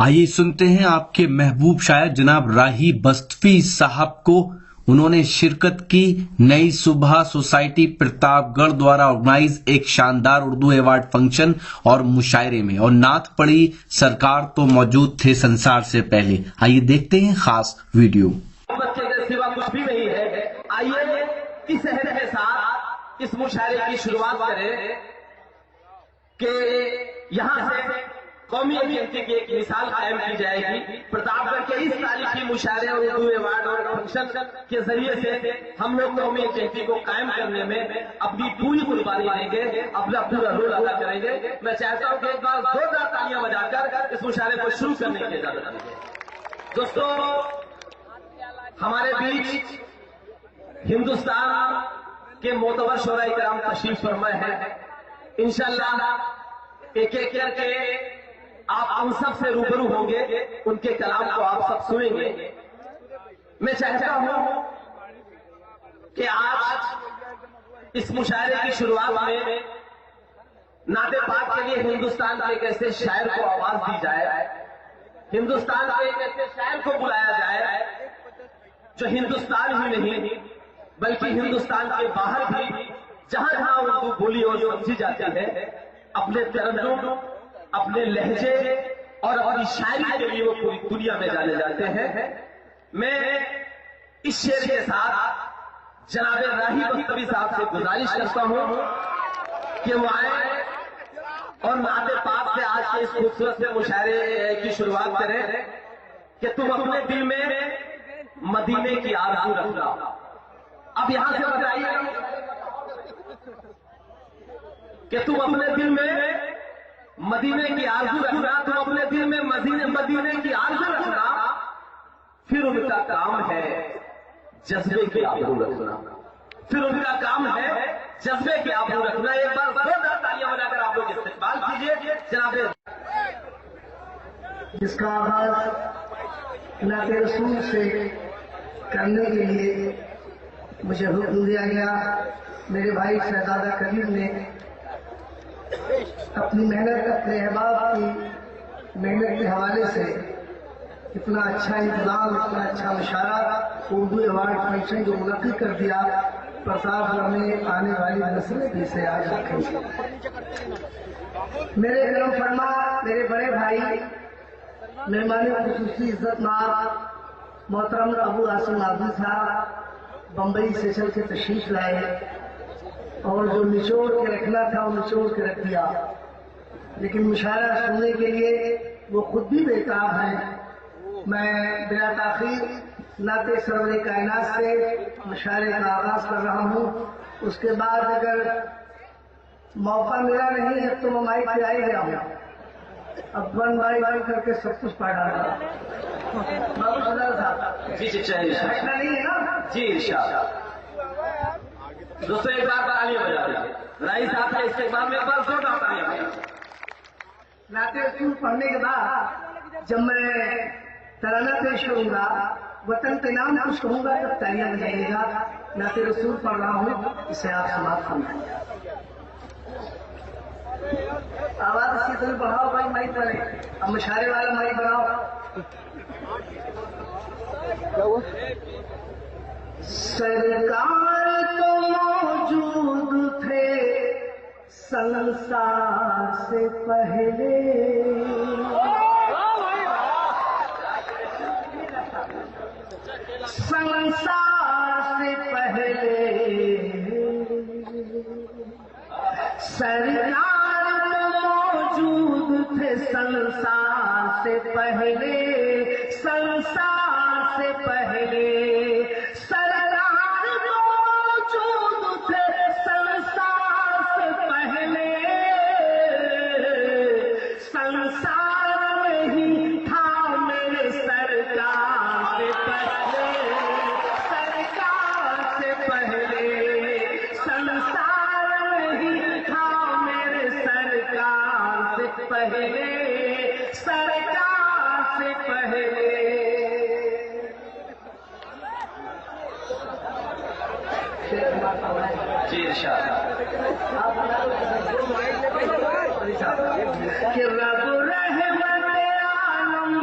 آئیے سنتے ہیں آپ کے محبوب شاعر جناب راہی بستفی صاحب کو. انہوں نے شرکت کی نئی صبح سوسائٹی پرتاپ گڑھ دوارا آرگنائز ایک شاندار اردو ایوارڈ فنکشن اور مشاعرے میں، اور نعت پڑھی. سرکار تو موجود تھے سنسار سے پہلے. آئیے دیکھتے ہیں خاص ویڈیو. بچے کے سوا کچھ بھی نہیں ہے. آئیے اس عہد کے ساتھ اس مشاعرے کی شروعات کریں کہ یہاں سے قومی یکجہتی کی ایک مثال قائم کی جائے گی. پرتاپ گڑھ کے اس تاریخی مشاعرے اور اردو ایوارڈ اور فنکشن کے ذریعے سے ہم لوگ قومی یکجہتی کو قائم کرنے میں اپنی پوری قربانی دیں گے، اپنا پورا رول ادا کریں گے. میں چاہتا ہوں کہ ایک بار زوردار تالیاں بجا کر اس مشاعرے کو شروع کرنے کی اجازت دیجیے. دوستو، ہمارے بیچ ہندوستان کے معتبر شعراء کرام تشریف فرمائے ہیں. انشاءاللہ ایک ایک کر کے آپ ہم سب سے روبرو ہوں گے، ان کے کلام کو آپ سب سنیں گے. میں چاہتا ہوں کہ آج اس مشاعرے کی شروعات میں نعت پاک کے لیے ہندوستان کے ایک ایسے شاعر کو آواز دی جائے، ہندوستان کے ایک ایسے شاعر کو بلایا جائے جو ہندوستان ہی نہیں بلکہ ہندوستان کے باہر بھی جہاں جہاں اردو بولی اور سمجھی جاتی ہے، اپنے ترنم، اپنے لہجے اور اپنی شاعری کے لیے وہ پوری دنیا میں جانے جاتے ہیں. میں اس شعر کے ساتھ جناب راہی بستفی صاحب سے گزارش کرتا ہوں کہ وہ آئیں اور نعت پاک سے آج کے اس خوبصورت سے مشاعرے کی شروعات کریں کہ تم اپنے دل میں مدینے کی آرزو رکھنا. اب یہاں سے بتائیے کہ تم اپنے دل میں مدینے کی آرزو رکھنا، تم اپنے دل میں مدینے کی آرزو رکھنا، پھر ان کا کام ہے جذبے کی آبرو رکھنا. پھر ان کا کام ہے جذبے کی آبرو رکھنا. ایک بار زوردار تالیاں بجا کر آپ لوگ استقبال کیجیے جناب. جس کا آغاز نعت رسول سے کرنے کے لیے مجھے حکم دیا گیا. میرے بھائی شہزادہ کریم نے اپنی محنت، اپنے احباب کی محنت کے حوالے سے اتنا اچھا انتظام، اتنا اچھا مشاعرہ، اردو ایوارڈ فنکشن جو منعقد کر دیا. پرتاپ گڑھ میں آنے والی نسلیں بھی اسے یاد رکھیں گے. میرے کرم فرما میرے بڑے بھائی، مہمان خصوصی عزت مآب محترم ابو عاصم عابدی صاحب بمبئی سے چل کے تشریف لائے، اور جو نچوڑ کے رکھنا تھا وہ نچوڑ کے رکھ دیا. لیکن مشاعرہ سننے کے لیے وہ خود بھی بیکار ہیں. میں بلا تاخیر نعت سرور کائنات سے مشاعرے کا آغاز کر رہا ہوں. اس کے بعد اگر موقع ملا نہیں اب تو میں مائک پہ آ ہی گیا ہوں. اب ون بائی ون کر کے سب کچھ پڑھ رہا بابو صدر صاحب. جی ایسا نہیں ہے نا؟ جی انشاءاللہ. دوستوں، ایک بار تالیاں بجا دیجیے. راہی صاحب کے استقبال میں ایک بار زوردار تالیاں بجا. نعت رسول پڑھنے کے بعد جب میں ترانہ پیش کروں گا، وطن کے نام کچھ کہوں گا، تب تالیاں بجائیے گا. نعت رسول پڑھ رہا ہوں، اسے آپ سماعت فرمائیے. آواز اسی طرح بڑھاؤ بھائی، مائک بنے. اب مشاعرے والا مائک بناؤ. سرکار تو موجود تھے سنسار سے پہلے، سنسار سے پہلے. سرکار تو موجود تھے سنسار سے پہلے، سنسار سے پہلے. سرکار تو موجود تھے سنسار سے پہلے، سنسار نہیں تھا میرے سرکار سے پہلے. سرکار سے پہلے سنسار نہیں تھا میرے سرکار سے پہلے. سرکار سے پہلے. جی انشاءاللہ. کہ رب رحمت عالم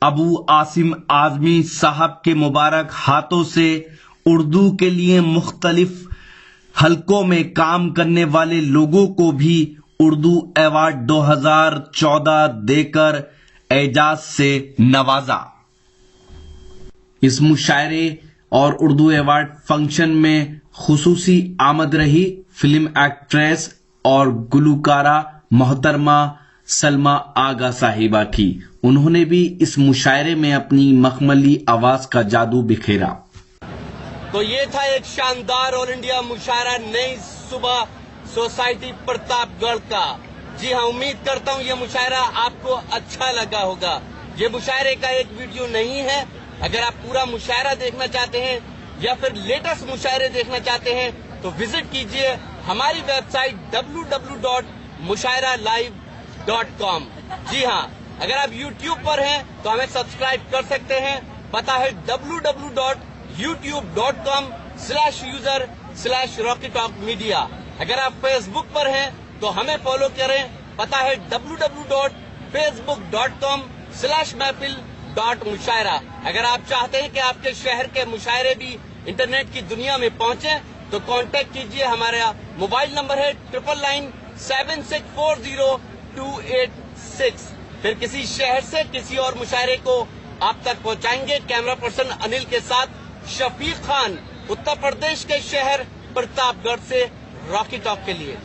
ابو عاصم اعظمی صاحب کے مبارک ہاتھوں سے اردو کے لیے مختلف حلقوں میں کام کرنے والے لوگوں کو بھی اردو ایوارڈ 2014 دے کر اعزاز سے نوازا۔ اس مشاعرے اور اردو ایوارڈ فنکشن میں خصوصی آمد رہی فلم ایکٹریس اور گلوکارہ محترمہ سلمیٰ آغا صاحبہ کی۔ انہوں نے بھی اس مشاعرے میں اپنی مخملی آواز کا جادو بکھیرا۔ تو یہ تھا ایک شاندار آل انڈیا مشاعرہ نئی صبح سوسائٹی پرتاپ گڑھ کا۔ جی ہاں، امید کرتا ہوں یہ مشاعرہ آپ کو اچھا لگا ہوگا۔ یہ مشاعرے کا ایک ویڈیو نہیں ہے۔ اگر آپ پورا مشاعرہ دیکھنا چاہتے ہیں یا پھر لیٹسٹ مشاعرے دیکھنا چاہتے ہیں تو وزٹ کیجئے ہماری ویب سائٹ www.mushairalive.com۔ جی ہاں، اگر آپ یوٹیوب پر ہیں تو ہمیں سبسکرائب کر سکتے ہیں۔ پتہ ہے www.youtube.com/user/RockyTalkMedia۔ اگر آپ فیس بک پر ہیں تو ہمیں فالو کریں۔ پتہ ہے www.facebook.com/محفل.مشاعرہ۔ اگر آپ چاہتے ہیں کہ آپ کے شہر کے مشاعرے بھی انٹرنیٹ کی دنیا میں پہنچیں تو کانٹیکٹ کیجئے۔ ہمارا موبائل نمبر ہے 9997402886۔ پھر کسی شہر سے کسی اور مشاعرے کو آپ تک پہنچائیں گے۔ کیمرہ پرسن انل کے ساتھ شفیق خان، اتر پردیش کے شہر پرتاپ گڑھ سے راکی ٹاک کے لیے۔